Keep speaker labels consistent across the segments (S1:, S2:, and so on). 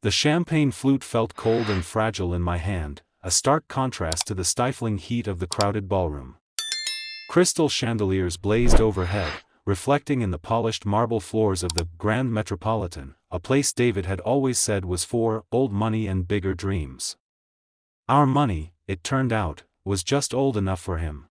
S1: The champagne flute felt cold and fragile in my hand, a stark contrast to the stifling heat of the crowded ballroom. Crystal chandeliers blazed overhead, reflecting in the polished marble floors of the Grand Metropolitan, a place David had always said was for old money and bigger dreams. Our money, it turned out, was just old enough for him.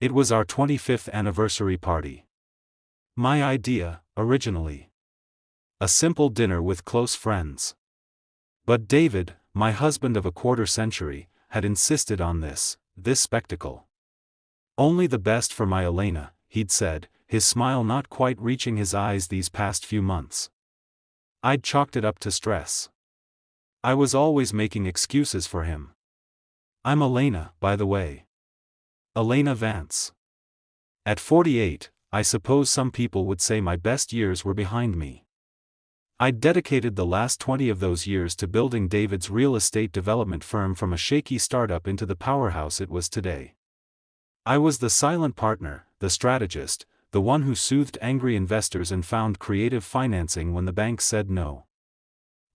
S1: It was our 25th anniversary party. My idea, originally. A simple dinner with close friends. But David, my husband of a quarter century, had insisted on this spectacle. Only the best for my Elena, he'd said, his smile not quite reaching his eyes these past few months. I'd chalked it up to stress. I was always making excuses for him. I'm Elena, by the way. Elena Vance. At 48, I suppose some people would say my best years were behind me. I'd dedicated the last 20 of those years to building David's real estate development firm from a shaky startup into the powerhouse it was today. I was the silent partner, the strategist, the one who soothed angry investors and found creative financing when the banks said no.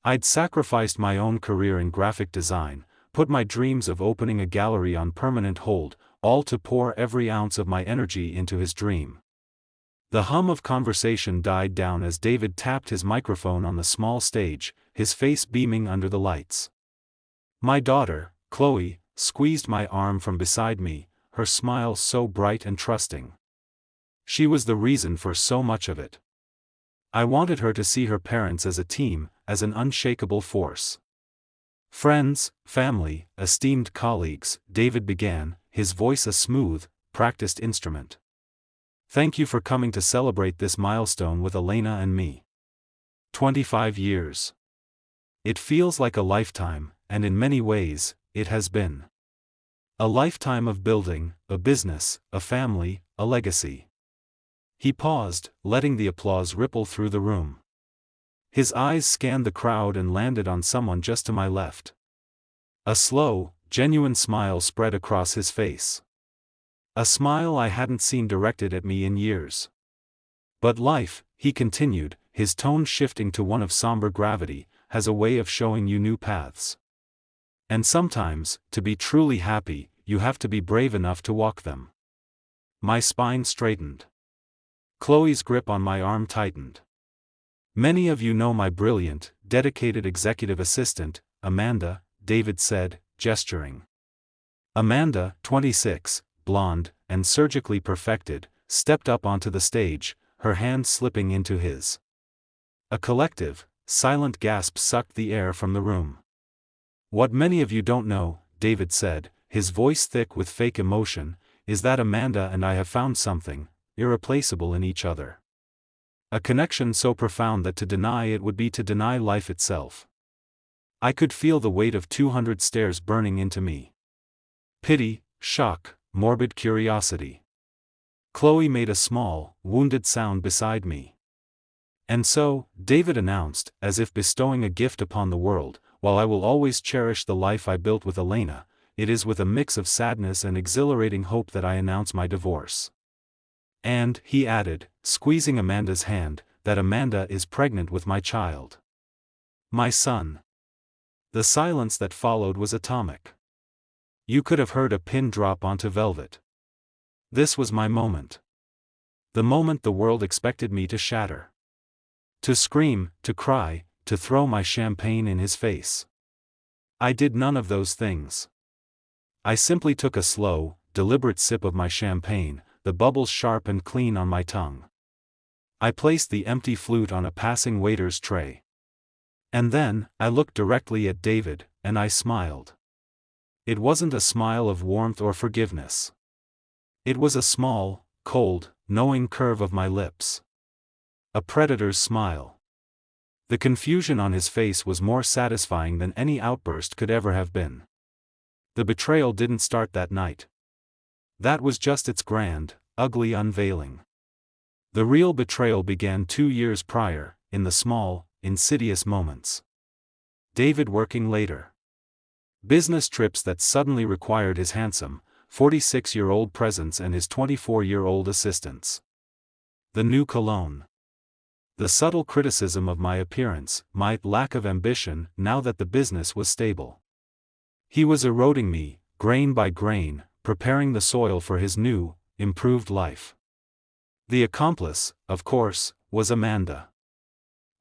S1: I'd sacrificed my own career in graphic design, put my dreams of opening a gallery on permanent hold, all to pour every ounce of my energy into his dream. The hum of conversation died down as David tapped his microphone on the small stage, his face beaming under the lights. My daughter, Chloe, squeezed my arm from beside me, her smile so bright and trusting. She was the reason for so much of it. I wanted her to see her parents as a team, as an unshakable force. Friends, family, esteemed colleagues, David began, his voice a smooth, practiced instrument. Thank you for coming to celebrate this milestone with Elena and me. 25 years. It feels like a lifetime, and in many ways, it has been. A lifetime of building, a business, a family, a legacy. He paused, letting the applause ripple through the room. His eyes scanned the crowd and landed on someone just to my left. A slow, genuine smile spread across his face. A smile I hadn't seen directed at me in years. But life, he continued, his tone shifting to one of somber gravity, has a way of showing you new paths. And sometimes, to be truly happy, you have to be brave enough to walk them. My spine straightened. Chloe's grip on my arm tightened. Many of you know my brilliant, dedicated executive assistant, Amanda, David said, gesturing. Amanda, 26, blonde, and surgically perfected, stepped up onto the stage, her hand slipping into his. A collective, silent gasp sucked the air from the room. What many of you don't know, David said, his voice thick with fake emotion, is that Amanda and I have found something irreplaceable in each other. A connection so profound that to deny it would be to deny life itself. I could feel the weight of 200 stares burning into me. Pity, shock, morbid curiosity. Chloe made a small, wounded sound beside me. And so, David announced, as if bestowing a gift upon the world, while I will always cherish the life I built with Elena, it is with a mix of sadness and exhilarating hope that I announce my divorce. And, he added, squeezing Amanda's hand, that Amanda is pregnant with my child. My son. The silence that followed was atomic. You could have heard a pin drop onto velvet. This was my moment. The moment the world expected me to shatter. To scream, to cry, to throw my champagne in his face. I did none of those things. I simply took a slow, deliberate sip of my champagne, the bubbles sharp and clean on my tongue. I placed the empty flute on a passing waiter's tray. And then, I looked directly at David, and I smiled. It wasn't a smile of warmth or forgiveness. It was a small, cold, knowing curve of my lips. A predator's smile. The confusion on his face was more satisfying than any outburst could ever have been. The betrayal didn't start that night. That was just its grand, ugly unveiling. The real betrayal began 2 years prior, in the small, insidious moments. David working later. Business trips that suddenly required his handsome, 46-year-old presence and his 24-year-old assistance. The new cologne. The subtle criticism of my appearance, my lack of ambition, now that the business was stable. He was eroding me, grain by grain, preparing the soil for his new, improved life. The accomplice, of course, was Amanda.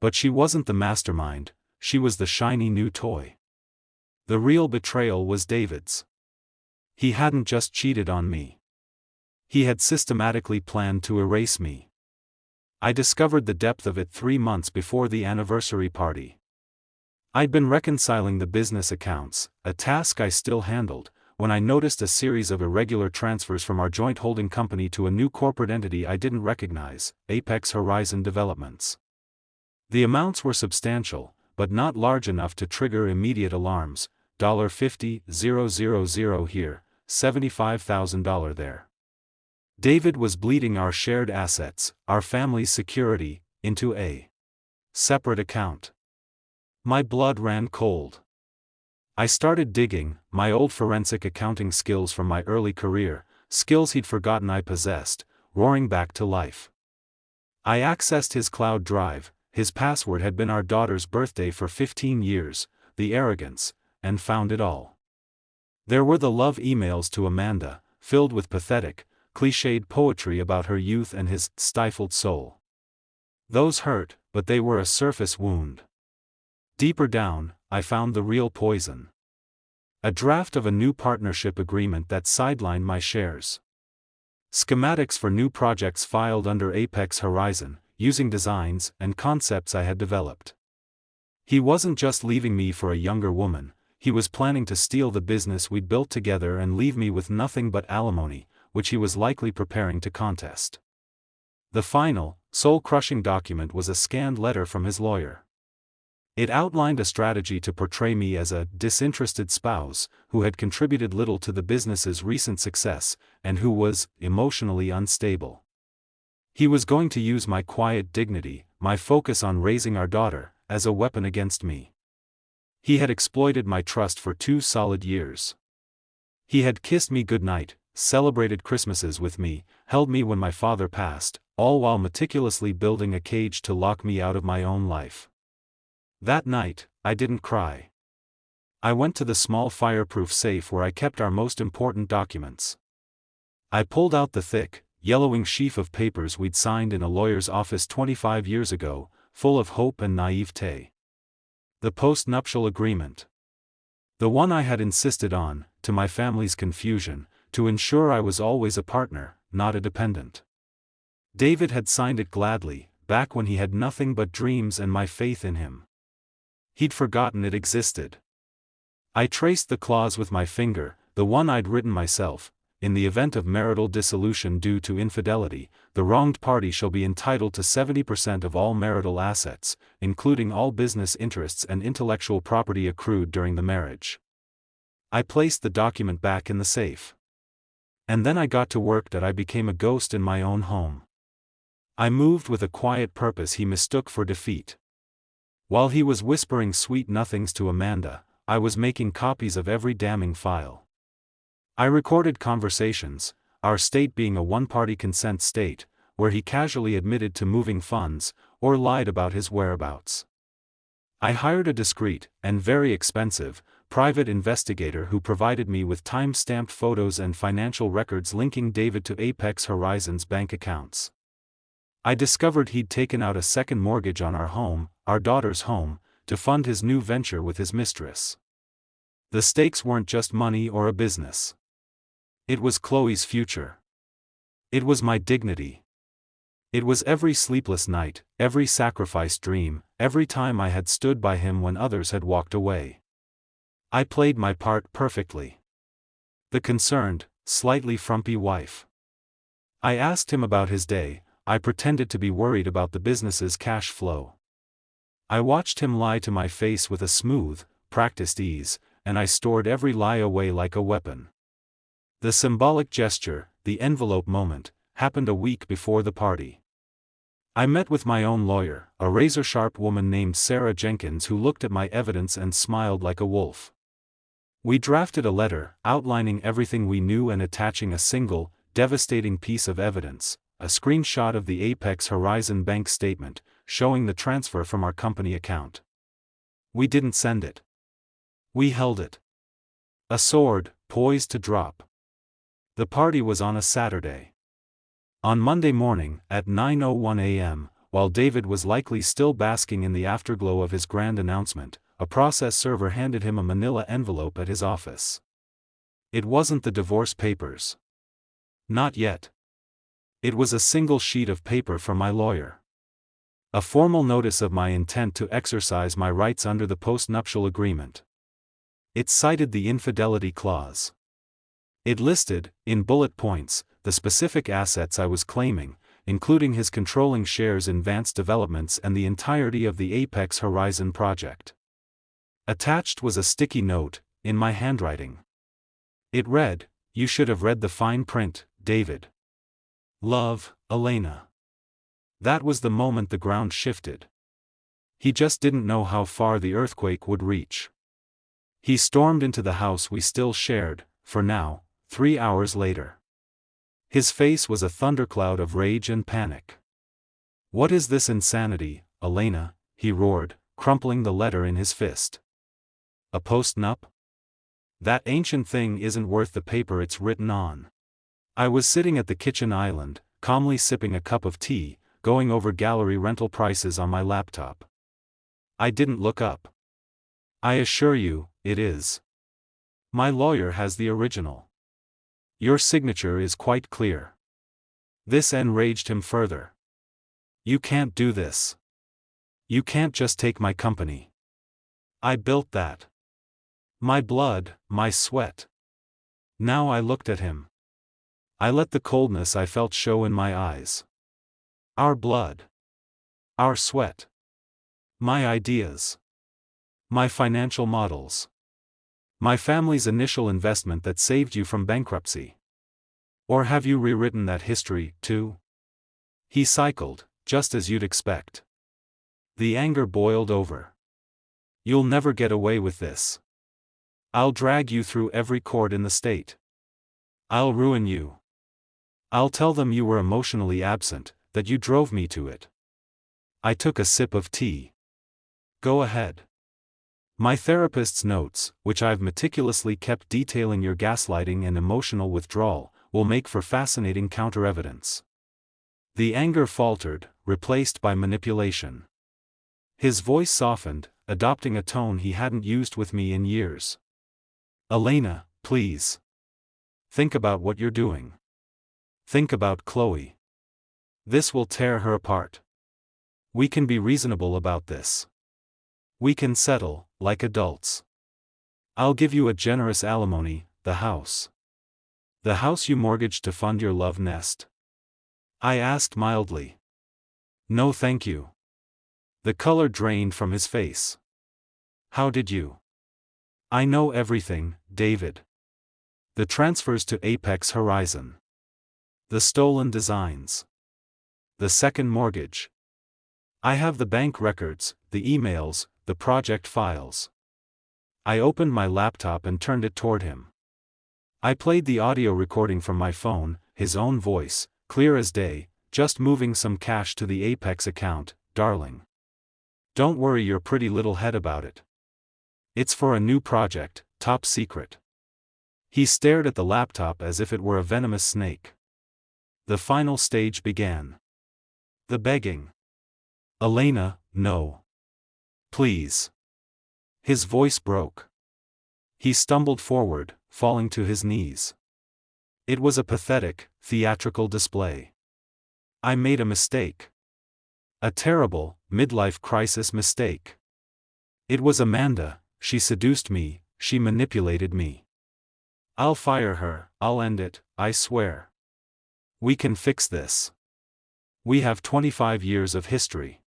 S1: But she wasn't the mastermind, she was the shiny new toy. The real betrayal was David's. He hadn't just cheated on me. He had systematically planned to erase me. I discovered the depth of it 3 months before the anniversary party. I'd been reconciling the business accounts, a task I still handled, when I noticed a series of irregular transfers from our joint holding company to a new corporate entity I didn't recognize, Apex Horizon Developments. The amounts were substantial, but not large enough to trigger immediate alarms. $50,000 here, $75,000 there. David was bleeding our shared assets, our family's security, into a separate account. My blood ran cold. I started digging, my old forensic accounting skills from my early career, skills he'd forgotten I possessed, roaring back to life. I accessed his cloud drive. His password had been our daughter's birthday for 15 years, the arrogance, and found it all. There were the love emails to Amanda, filled with pathetic, cliched poetry about her youth and his stifled soul. Those hurt, but they were a surface wound. Deeper down, I found the real poison. A draft of a new partnership agreement that sidelined my shares. Schematics for new projects filed under Apex Horizon, using designs and concepts I had developed. He wasn't just leaving me for a younger woman, he was planning to steal the business we'd built together and leave me with nothing but alimony, which he was likely preparing to contest. The final, soul-crushing document was a scanned letter from his lawyer. It outlined a strategy to portray me as a disinterested spouse who had contributed little to the business's recent success, and who was emotionally unstable. He was going to use my quiet dignity, my focus on raising our daughter, as a weapon against me. He had exploited my trust for 2 solid years. He had kissed me goodnight, celebrated Christmases with me, held me when my father passed, all while meticulously building a cage to lock me out of my own life. That night, I didn't cry. I went to the small fireproof safe where I kept our most important documents. I pulled out the thick, yellowing sheaf of papers we'd signed in a lawyer's office 25 years ago, full of hope and naivete. The post-nuptial agreement. The one I had insisted on, to my family's confusion, to ensure I was always a partner, not a dependent. David had signed it gladly, back when he had nothing but dreams and my faith in him. He'd forgotten it existed. I traced the clause with my finger, the one I'd written myself. In the event of marital dissolution due to infidelity, the wronged party shall be entitled to 70% of all marital assets, including all business interests and intellectual property accrued during the marriage. I placed the document back in the safe. And then I got to work that I became a ghost in my own home. I moved with a quiet purpose he mistook for defeat. While he was whispering sweet nothings to Amanda, I was making copies of every damning file. I recorded conversations, our state being a one-party consent state, where he casually admitted to moving funds, or lied about his whereabouts. I hired a discreet, and very expensive, private investigator who provided me with time-stamped photos and financial records linking David to Apex Horizon's bank accounts. I discovered he'd taken out a second mortgage on our home, our daughter's home, to fund his new venture with his mistress. The stakes weren't just money or a business. It was Chloe's future. It was my dignity. It was every sleepless night, every sacrificed dream, every time I had stood by him when others had walked away. I played my part perfectly. The concerned, slightly frumpy wife. I asked him about his day. I pretended to be worried about the business's cash flow. I watched him lie to my face with a smooth, practiced ease, and I stored every lie away like a weapon. The symbolic gesture, the envelope moment, happened a week before the party. I met with my own lawyer, a razor-sharp woman named Sarah Jenkins who looked at my evidence and smiled like a wolf. We drafted a letter, outlining everything we knew and attaching a single, devastating piece of evidence, a screenshot of the Apex Horizon bank statement, showing the transfer from our company account. We didn't send it. We held it. A sword, poised to drop. The party was on a Saturday. On Monday morning, at 9:01 a.m., while David was likely still basking in the afterglow of his grand announcement, a process server handed him a manila envelope at his office. It wasn't the divorce papers. Not yet. It was a single sheet of paper from my lawyer. A formal notice of my intent to exercise my rights under the post-nuptial agreement. It cited the infidelity clause. It listed, in bullet points, the specific assets I was claiming, including his controlling shares in Vance Developments and the entirety of the Apex Horizon project. Attached was a sticky note, in my handwriting. It read, "You should have read the fine print, David. Love, Elena." That was the moment the ground shifted. He just didn't know how far the earthquake would reach. He stormed into the house we still shared, for now, 3 hours later. His face was a thundercloud of rage and panic. "What is this insanity, Elena?" he roared, crumpling the letter in his fist. "A post-nup? That ancient thing isn't worth the paper it's written on." I was sitting at the kitchen island, calmly sipping a cup of tea, going over gallery rental prices on my laptop. I didn't look up. "I assure you, it is. My lawyer has the original. Your signature is quite clear." This enraged him further. "You can't do this. You can't just take my company. I built that. My blood, my sweat." Now I looked at him. I let the coldness I felt show in my eyes. Our blood. Our sweat. My ideas. My financial models. My family's initial investment that saved you from bankruptcy. Or have you rewritten that history, too? He cycled, just as you'd expect. The anger boiled over. "You'll never get away with this. I'll drag you through every court in the state. I'll ruin you. I'll tell them you were emotionally absent, that you drove me to it." I took a sip of tea. "Go ahead. My therapist's notes, which I've meticulously kept detailing your gaslighting and emotional withdrawal, will make for fascinating counter-evidence." The anger faltered, replaced by manipulation. His voice softened, adopting a tone he hadn't used with me in years. "Elena, please. Think about what you're doing. Think about Chloe. This will tear her apart. We can be reasonable about this. We can settle, like adults. I'll give you a generous alimony, the house. The house you mortgaged to fund your love nest." I asked mildly. "No thank you." The color drained from his face. "How did you?" "I know everything, David. The transfers to Apex Horizon. The stolen designs. The second mortgage. I have the bank records, the emails, the project files." I opened my laptop and turned it toward him. I played the audio recording from my phone, his own voice, clear as day, "Just moving some cash to the Apex account, darling. Don't worry your pretty little head about it. It's for a new project, top secret." He stared at the laptop as if it were a venomous snake. The final stage began. The begging. "Elena, no. Please." His voice broke. He stumbled forward, falling to his knees. It was a pathetic, theatrical display. I made a mistake. A terrible, midlife crisis mistake. It was Amanda, she seduced me, she manipulated me. I'll fire her, I'll end it, I swear. We can fix this. We have 25 years of history.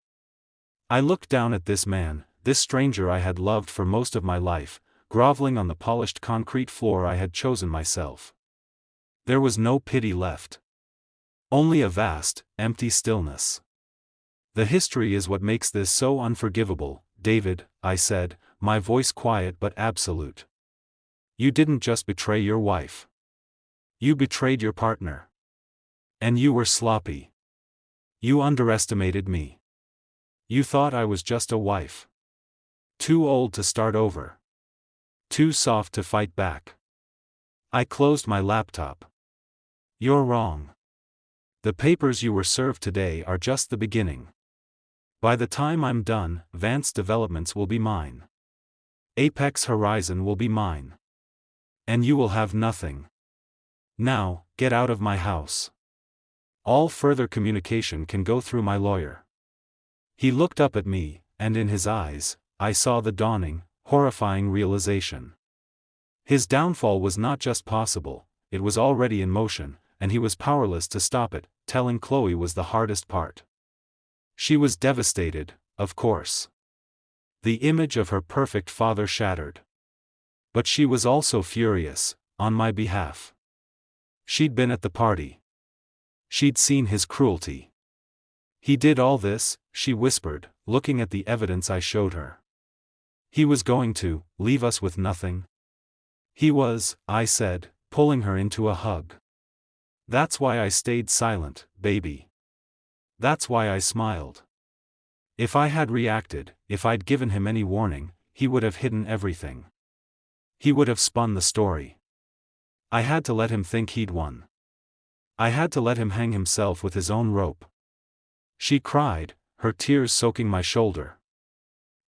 S1: I looked down at this man, this stranger I had loved for most of my life, groveling on the polished concrete floor I had chosen myself. There was no pity left. Only a vast, empty stillness. "The history is what makes this so unforgivable, David," I said, my voice quiet but absolute. "You didn't just betray your wife. You betrayed your partner. And you were sloppy. You underestimated me. You thought I was just a wife. Too old to start over. Too soft to fight back. I closed my laptop. You're wrong. The papers you were served today are just the beginning. By the time I'm done, Vance Developments will be mine. Apex Horizon will be mine. And you will have nothing. Now, get out of my house. All further communication can go through my lawyer. He looked up at me, and in his eyes, I saw the dawning, horrifying realization. His downfall was not just possible, it was already in motion, and he was powerless to stop it. Telling Chloe was the hardest part. She was devastated, of course. The image of her perfect father shattered. But she was also furious, on my behalf. She'd been at the party. She'd seen his cruelty. He did all this, she whispered, looking at the evidence I showed her. He was going to leave us with nothing. He was, I said, pulling her into a hug. That's why I stayed silent, baby. That's why I smiled. If I had reacted, if I'd given him any warning, he would have hidden everything. He would have spun the story. I had to let him think he'd won. I had to let him hang himself with his own rope. She cried, her tears soaking my shoulder.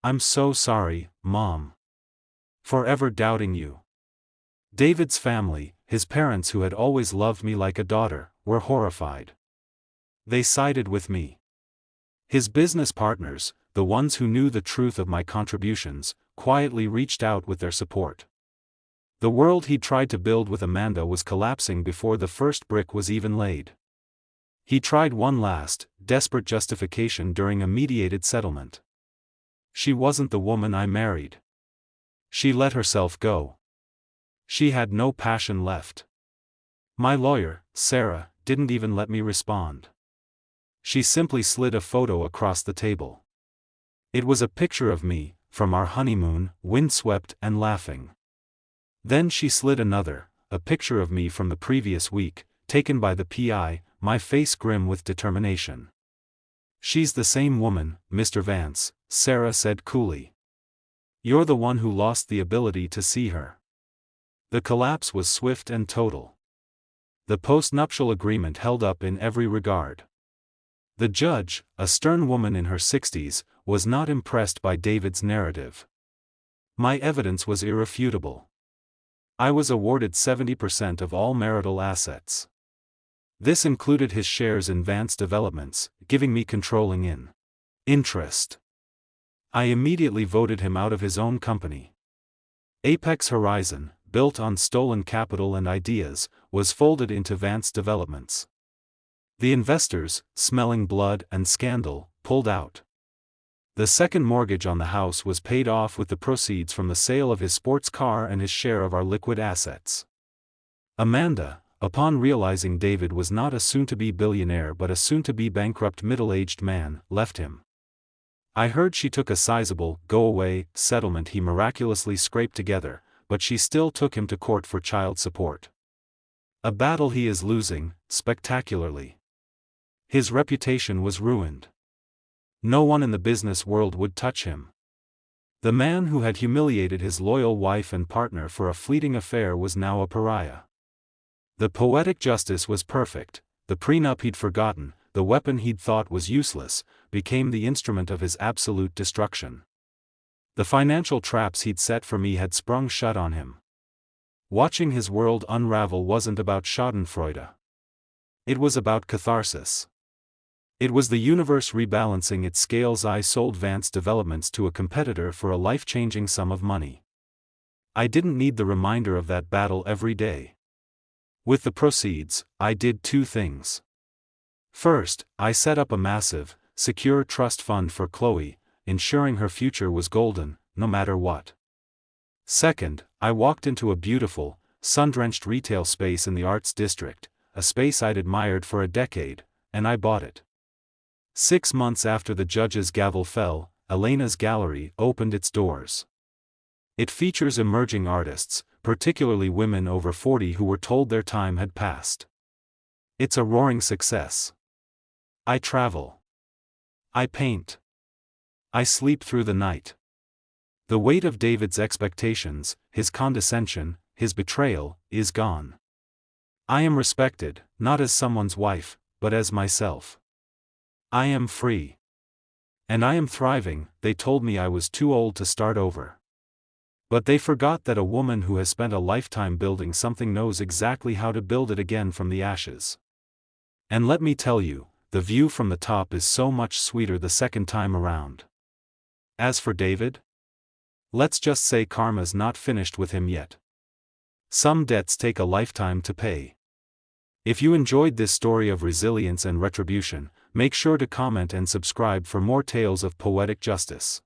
S1: I'm so sorry, Mom. Forever doubting you. David's family, his parents who had always loved me like a daughter, were horrified. They sided with me. His business partners, the ones who knew the truth of my contributions, quietly reached out with their support. The world he'd tried to build with Amanda was collapsing before the first brick was even laid. He tried one last, desperate justification during a mediated settlement. She wasn't the woman I married. She let herself go. She had no passion left. My lawyer, Sarah, didn't even let me respond. She simply slid a photo across the table. It was a picture of me, from our honeymoon, windswept and laughing. Then she slid another, a picture of me from the previous week, taken by the PI, my face grim with determination. She's the same woman, Mr. Vance, Sarah said coolly. You're the one who lost the ability to see her. The collapse was swift and total. The postnuptial agreement held up in every regard. The judge, a stern woman in her 60s, was not impressed by David's narrative. My evidence was irrefutable. I was awarded 70% of all marital assets. This included his shares in Vance Developments, giving me controlling interest. I immediately voted him out of his own company. Apex Horizon, built on stolen capital and ideas, was folded into Vance Developments. The investors, smelling blood and scandal, pulled out. The second mortgage on the house was paid off with the proceeds from the sale of his sports car and his share of our liquid assets. Amanda, upon realizing David was not a soon-to-be billionaire but a soon-to-be bankrupt middle-aged man, left him. I heard she took a sizable, go-away, settlement he miraculously scraped together, but she still took him to court for child support. A battle he is losing, spectacularly. His reputation was ruined. No one in the business world would touch him. The man who had humiliated his loyal wife and partner for a fleeting affair was now a pariah. The poetic justice was perfect, the prenup he'd forgotten, the weapon he'd thought was useless, became the instrument of his absolute destruction. The financial traps he'd set for me had sprung shut on him. Watching his world unravel wasn't about schadenfreude. It was about catharsis. It was the universe rebalancing its scales. I sold Vance Developments to a competitor for a life-changing sum of money. I didn't need the reminder of that battle every day. With the proceeds, I did two things. First, I set up a massive, secure trust fund for Chloe, ensuring her future was golden, no matter what. Second, I walked into a beautiful, sun-drenched retail space in the Arts District, a space I'd admired for a decade, and I bought it. 6 months after the judge's gavel fell, Elena's Gallery opened its doors. It features emerging artists, particularly women over 40 who were told their time had passed. It's a roaring success. I travel. I paint. I sleep through the night. The weight of David's expectations, his condescension, his betrayal, is gone. I am respected, not as someone's wife, but as myself. I am free. And I am thriving. They told me I was too old to start over. But they forgot that a woman who has spent a lifetime building something knows exactly how to build it again from the ashes. And let me tell you, the view from the top is so much sweeter the second time around. As for David? Let's just say karma's not finished with him yet. Some debts take a lifetime to pay. If you enjoyed this story of resilience and retribution, make sure to comment and subscribe for more tales of poetic justice.